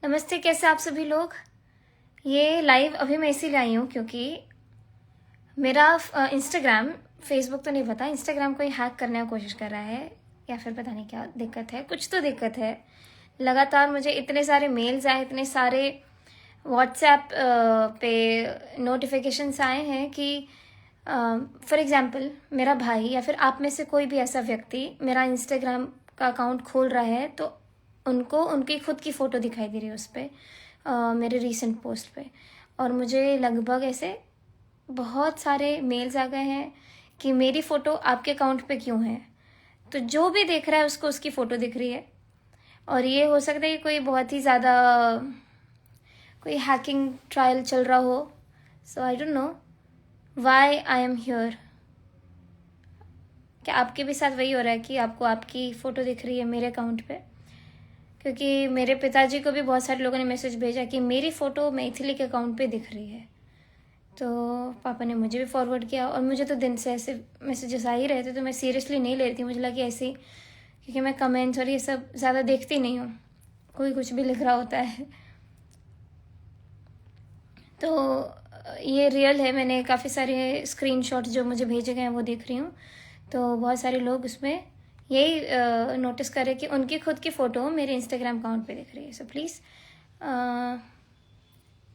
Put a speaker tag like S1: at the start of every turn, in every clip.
S1: नमस्ते, कैसे आप सभी लोग। ये लाइव अभी मैं इसीलिए आई हूँ क्योंकि मेरा इंस्टाग्राम, फेसबुक तो नहीं पता, इंस्टाग्राम को ही हैक करने की कोशिश कर रहा है या फिर पता नहीं क्या दिक्कत है, कुछ तो दिक्कत है। लगातार मुझे इतने सारे मेल्स आए, इतने सारे व्हाट्सएप पे नोटिफिकेशंस आए हैं कि फॉर एग्जांपल मेरा भाई या फिर आप में से कोई भी ऐसा व्यक्ति मेरा इंस्टाग्राम का अकाउंट खोल रहा है तो उनको उनकी खुद की फ़ोटो दिखाई दे रही है उस पर, मेरे रीसेंट पोस्ट पे। और मुझे लगभग ऐसे बहुत सारे मेल्स आ गए हैं कि मेरी फ़ोटो आपके अकाउंट पे क्यों है। तो जो भी देख रहा है उसको उसकी फ़ोटो दिख रही है। और ये हो सकता है कि कोई बहुत ही ज़्यादा कोई हैकिंग ट्रायल चल रहा हो। So I don't know why I am here. क्या आपके भी साथ वही हो रहा है कि आपको आपकी फ़ोटो दिख रही है मेरे अकाउंट पे? क्योंकि मेरे पिताजी को भी बहुत सारे लोगों ने मैसेज भेजा कि मेरी फ़ोटो मैथिली के अकाउंट पे दिख रही है। तो पापा ने मुझे भी फॉरवर्ड किया और मुझे तो दिन से ऐसे मैसेजेस आ ही रहे थे, तो मैं सीरियसली नहीं ले रही थी। मुझे लगा कि ऐसे ही, क्योंकि मैं कमेंट्स और ये सब ज़्यादा देखती नहीं हूँ, कोई कुछ भी लिख रहा होता है। तो ये रियल है, मैंने काफ़ी सारे स्क्रीनशॉट्स जो मुझे भेजे गए हैं वो देख रही हूँ। तो बहुत सारे लोग उसमें यही नोटिस कर रहे कि उनकी खुद की फ़ोटो मेरे इंस्टाग्राम अकाउंट पे दिख रही है। सो प्लीज़,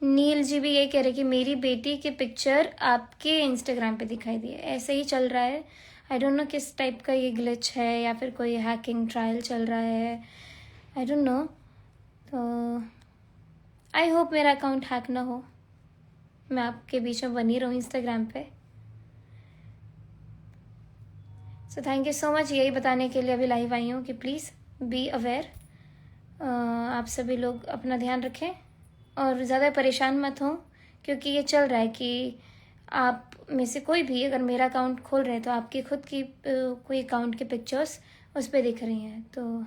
S1: नील जी भी यही कह रहे कि मेरी बेटी की पिक्चर आपके इंस्टाग्राम पे दिखाई दी है। ऐसे ही चल रहा है। आई डोंट नो किस टाइप का ये ग्लिच है या फिर कोई हैकिंग ट्रायल चल रहा है, आई डोंट नो। तो आई होप मेरा अकाउंट हैक ना हो, मैं आपके बीच में बनी रहूँ इंस्टाग्राम पे। So thank you so much, यही बताने के लिए अभी लाइव आई हूँ कि प्लीज़ बी अवेयर। आप सभी लोग अपना ध्यान रखें और ज़्यादा परेशान मत हों, क्योंकि ये चल रहा है कि आप में से कोई भी अगर मेरा अकाउंट खोल रहे हैं तो आपकी खुद की कोई अकाउंट की पिक्चर्स उस पर दिख रही हैं। तो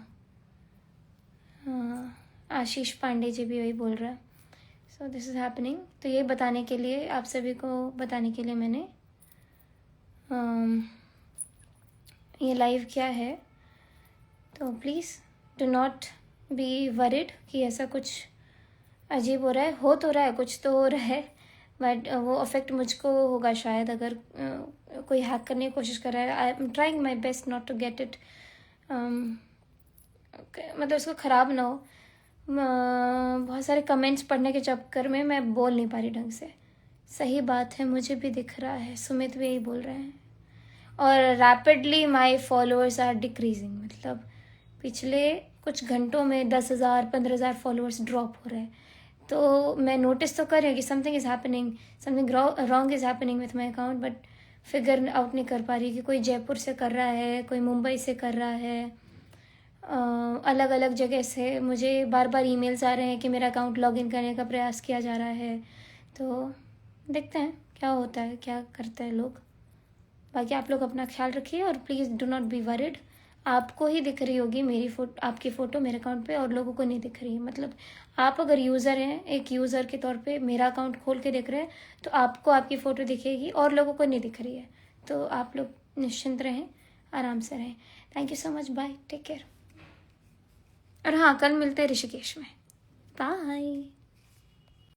S1: आशीष पांडे जी भी वही बोल रहा है। So this is happening. तो ये बताने के लिए, आप सभी को बताने के लिए मैंने ये लाइव किया है। तो please do not be worried कि ऐसा कुछ अजीब हो रहा है। हो तो रहा है, कुछ तो हो रहा है, बट वो अफेक्ट मुझको होगा शायद अगर कोई हैक करने की कोशिश कर रहा है। I am trying my best not to get it, मतलब उसको ख़राब ना हो। बहुत सारे कमेंट्स पढ़ने के चक्कर में मैं बोल नहीं पा रही ढंग से। सही बात है, मुझे भी दिख रहा है, सुमित भी यही बोल रहे हैं। और rapidly my followers are decreasing, मतलब पिछले कुछ घंटों में 10,000 15,000 फॉलोअर्स ड्रॉप हो रहे हैं। तो मैं नोटिस तो कर रही हूँ कि something is happening, something wrong is happening with my account, but figure out नहीं कर पा रही कि कोई जयपुर से कर रहा है, कोई मुंबई से कर रहा है, अलग अलग जगह से मुझे बार बार ईमेल्स आ रहे हैं कि मेरा अकाउंट लॉगिन करने का प्रयास किया जा रहा है। तो देखते हैं क्या होता है, क्या करते हैं लोग। बाकी आप लोग अपना ख्याल रखिए और please do not be worried. आपको ही दिख रही होगी मेरी आपकी फ़ोटो मेरे अकाउंट पे और लोगों को नहीं दिख रही है। मतलब आप अगर यूज़र हैं, एक यूज़र के तौर पे मेरा अकाउंट खोल के देख रहे हैं तो आपको आपकी फ़ोटो दिखेगी और लोगों को नहीं दिख रही है। तो आप लोग निश्चिंत रहें, आराम से रहें। Thank you so much, bye, take care. और हाँ, कल मिलते हैं ऋषिकेश में। बाय।